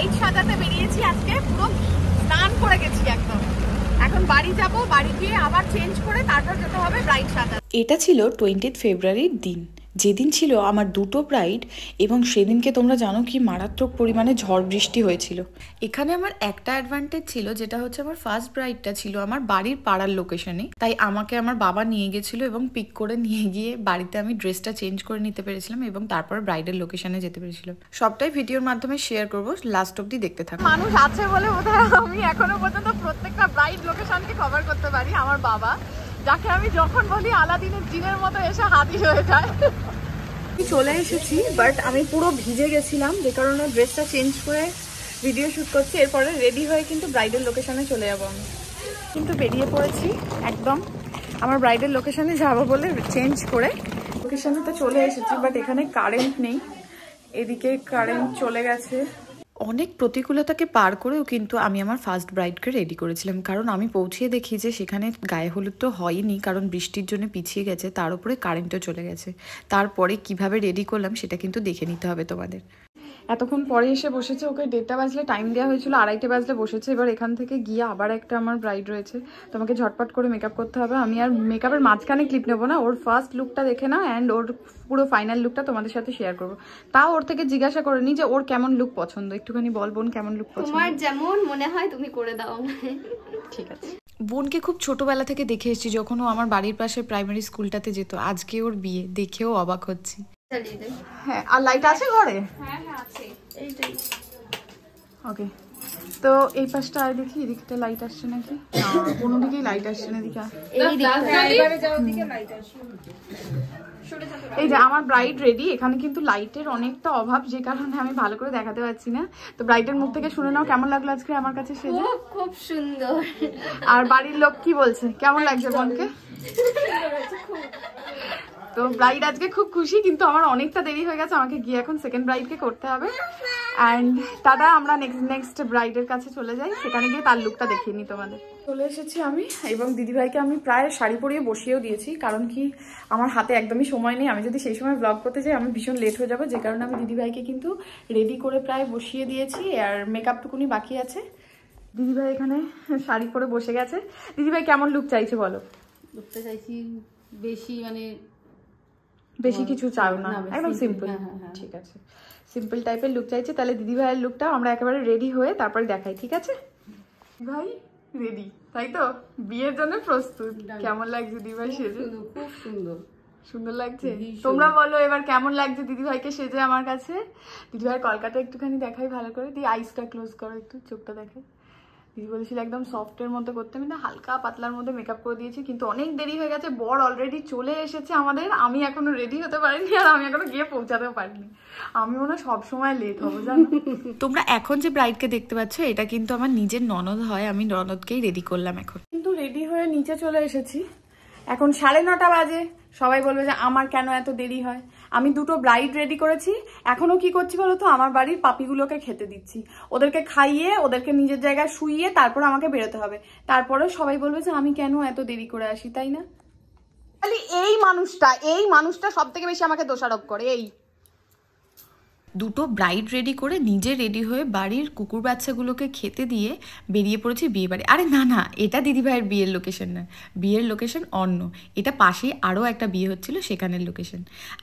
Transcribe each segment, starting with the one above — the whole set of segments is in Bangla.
ব্রাইড সাজাতে বেরিয়েছি আজকে, পুরো স্নান করে গেছি একদম। এখন বাড়ি যাব, বাড়ি গিয়ে আবার চেঞ্জ করে তারপর যেতে হবে ব্রাইড সাজাতে। এটা ছিল 20 ফেব্রুয়ারির দিন, যেদিন ছিল আমার দুটো ব্রাইড, এবং সেদিনকে তোমরা জানো কি মারাত্মক পরিমাণে ঝড় বৃষ্টি হয়েছিল। এখানে আমার একটা অ্যাডভান্টেজ ছিল, যেটা হচ্ছে আমার ফার্স্ট ব্রাইডটা ছিল আমার বাড়ির পাড়ার লোকেশনে, তাই আমাকে আমার বাবা নিয়ে গেছিলো এবং পিক করে নিয়ে গিয়ে বাড়িতে আমি ড্রেসটা চেঞ্জ করে নিতে পেরেছিলাম এবং তারপর ব্রাইডের লোকেশনে যেতে পেরেছিলাম। সবটাই ভিডিওর মাধ্যমে শেয়ার করবো, লাস্ট অব্দি দেখতে থাকো। মানুষ আছে বলে বোধহয় আমি এখনো পর্যন্ত প্রত্যেকটা ব্রাইড লোকেশনকে কভার করতে পারি। আমার বাবা, যাকে আমি যখন বলি আলাদিনের জিনের মতো এসে হাজির হয়ে যায়। চলে এসেছি, বাট আমি পুরো ভিজে গেছিলাম, যে কারণে ড্রেসটা চেঞ্জ করে ভিডিও শ্যুট করছি। এরপরে রেডি হয়ে কিন্তু ব্রাইডের লোকেশনে চলে যাবো। আমি কিন্তু বেরিয়ে পড়েছি একদম আমার ব্রাইডের লোকেশনে যাবো বলে, চেঞ্জ করে লোকেশনে তো চলে এসেছি, বাট এখানে কারেন্ট নেই, এদিকে কারেন্ট চলে গেছে। অনেক প্রতিকূলতাকে পার করেও কিন্তু আমি আমার ফার্স্ট ব্রাইডকে রেডি করেছিলাম, কারণ আমি পৌঁছিয়ে দেখি যে সেখানে গায়ে হলুদ তো হয়নি, কারণ বৃষ্টির জন্য পিছিয়ে গেছে, তার উপরে কারেন্টও চলে গেছে। তারপরে কিভাবে রেডি করলাম সেটা কিন্তু দেখে নিতে হবে তোমাদের। এতক্ষণ পরে এসে বসেছে, ওকে 1:30 বাজলে টাইম দেওয়া হয়েছিল, 2:30 বাজলে বসেছে। এবার এখান থেকে গিয়ে আবার একটা আমার ব্রাইড রয়েছে, তোমাকে ঝটপট করে মেকআপ করতে হবে। আমি আর মেকআপের মাঝখানে ক্লিপ নেবো না, ওর ফার্স্ট লুকটা দেখে না, অ্যান্ড ওর পুরো ফাইনাল লুকটা তোমাদের সাথে শেয়ার করবো। তাও ওর থেকে জিজ্ঞাসা করে নি যে ওর কেমন লুক পছন্দ, একটুখানি বল বোন কেমন লুক পছন্দ। তোমার যেমন মনে হয় তুমি করে দাও। ঠিক আছে। বোনকে খুব ছোটবেলা থেকে দেখে এসেছি, যখন ও আমার বাড়ির পাশে প্রাইমারি স্কুলটাতে যেত। আজকে ওর বিয়ে, দেখেও অবাক হচ্ছি। হ্যাঁ, আর লাইট আছে ঘরে? হ্যাঁ হ্যাঁ আছে, এইটাই। ওকে, তো এই পাশটা আর দেখি, এদিকটা লাইট আসছে নাকি? কোনো দিকেই লাইট আসছে না, এদিকে এই যে আমার ব্রাইড রেডি। এখানে কিন্তু লাইটের অনেকটা অভাব, যে কারণে আমি ভালো করে দেখাতে পারছি না। তো ব্রাইডের মুখ থেকে শুনে নাও কেমন লাগলো আজকে আমার কাছে সেজে। খুব সুন্দর। আর বাড়ির লোক কি বলছে, কেমন লাগছে বোনকে? তো ব্রাইড আজকে খুব খুশি, কিন্তু আমার অনেকটা দেরি হয়ে গেছে, আমাকে গিয়ে এখন সেকেন্ড ব্রাইডকে করতে হবে। অ্যান্ড দাদা, আমরা নেক্সট ব্রাইডের কাছে চলে যাই, সেখানে গিয়ে তার লুকটা দেখিয়ে নিই তোমাদের। চলে এসেছি আমি, এবং দিদিভাইকে আমি প্রায় শাড়ি পরিয়ে বসিয়েও দিয়েছি, কারণ কি আমার হাতে একদমই সময় নেই। আমি যদি সেই সময় ব্লগ করতে যাই আমি ভীষণ লেট হয়ে যাবো, যে কারণে আমি দিদিভাইকে কিন্তু রেডি করে প্রায় বসিয়ে দিয়েছি, আর মেকআপটুকুনি বাকি আছে। দিদিভাই এখানে শাড়ি পরে বসে গেছে। দিদিভাই কেমন লুক চাইছে বলো? লুকটা চাইছি বেশি, মানে বেশি কিছু চাও না, একদম সিম্পল। ঠিক আছে, সিম্পল টাইপের লুক চাইছে। তাহলে দিদি ভাইয়ের লুকটা আমরা একেবারে রেডি হয়ে তারপরে দেখাই, ঠিক আছে? ভাই রেডি, তাই তো? বিয়ের জন্য প্রস্তুত। কেমন লাগছে দিদি ভাই সেজে? খুব সুন্দর। সুন্দর লাগছে? তোমরা বলো এবার কেমন লাগছে দিদি ভাইকে সেজে আমার কাছে। দিদি ভাইয়ের কলকাতা একটুখানি দেখাই ভালো করে, দিয়ে আইসটা ক্লোজ করো, একটু চোখটা দেখাই। দিদি বলেছিল একদম সফটের মতো করতে, আমি না হালকা পাতলার মধ্যে মেকআপ করে দিয়েছি, কিন্তু অনেক দেরি হয়ে গেছে। বর অলরেডি চলে এসেছে আমাদের, আমি এখনো রেডি হতে পারিনি, আর আমি এখনো গিয়ে পৌঁছাতেও পারিনি। আমিও না সবসময় লেট হবো, জানো। তোমরা এখন যে ব্রাইডকে দেখতে পাচ্ছ, এটা কিন্তু আমার নিজের ননদ হয়, আমি ননদকেই রেডি করলাম এখন। কিন্তু রেডি হয়ে নিচে চলে এসেছি, এখন 9:30 বাজে। সবাই বলবে যে আমার কেন এত দেরি হয়। আমি দুটো ব্রাইড রেডি করেছি, এখনো কি করছি বলো তো, আমার বাড়ির পাপিগুলোকে খেতে দিচ্ছি, ওদেরকে খাইয়ে ওদেরকে নিজের জায়গায় শুইয়ে তারপর আমাকে বেরোতে হবে। তারপরেও সবাই বলবে যে আমি কেন এত দেরি করে আসি, তাই না? খালি এই মানুষটা সব থেকে বেশি আমাকে দোষারোপ করে। এই দুটো ব্রাইড রেডি করে নিজে রেডি হয়ে বাড়ির কুকুর বাচ্চাগুলোকে খেতে দিয়ে বেরিয়ে পড়েছি বিয়ে বাড়ি। আরে না না, এটা দিদিভাইয়ের বিয়ের লোকেশন না, বিয়ের লোকেশন অন্য। এটা পাশেই আরও একটা বিয়ে হচ্ছিল, সেখানের লোকেশন।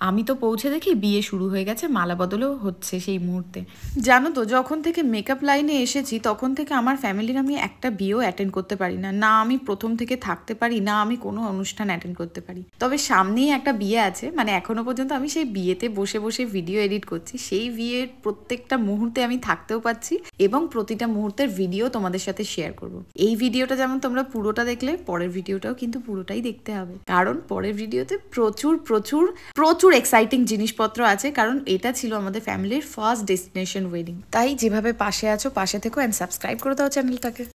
আমি তো পৌঁছে দেখি বিয়ে শুরু হয়ে গেছে, মালা বদলও হচ্ছে সেই মুহূর্তে। জানো তো, যখন থেকে মেকআপ লাইনে এসেছি তখন থেকে আমার ফ্যামিলির আমি একটা বিয়েও অ্যাটেন্ড করতে পারি না, না আমি প্রথম থেকে থাকতে পারি, না আমি কোনো অনুষ্ঠান অ্যাটেন্ড করতে পারি। তবে সামনেই একটা বিয়ে আছে, মানে এখনো পর্যন্ত আমি সেই বিয়েতে বসে বসে ভিডিও এডিট করছি। এই বিয়ের প্রত্যেকটা মুহূর্তে আমি থাকতেও পাচ্ছি, এবং প্রতিটা মুহূর্তের ভিডিও তোমাদের সাথে শেয়ার করব। এই ভিডিওটা যেমন তোমরা পুরোটা দেখলে, পরের ভিডিওটাও কিন্তু পুরোটাই দেখতে হবে, কারণ পরের ভিডিওতে প্রচুর প্রচুর প্রচুর এক্সাইটিং জিনিসপত্র আছে, কারণ এটা ছিল আমাদের ফ্যামিলির ফার্স্ট ডেস্টিনেশন ওয়েডিং। তাই যেভাবে পাশে আছো পাশে থেকো, অ্যান্ড সাবস্ক্রাইব করে দাও চ্যানেলটাকে।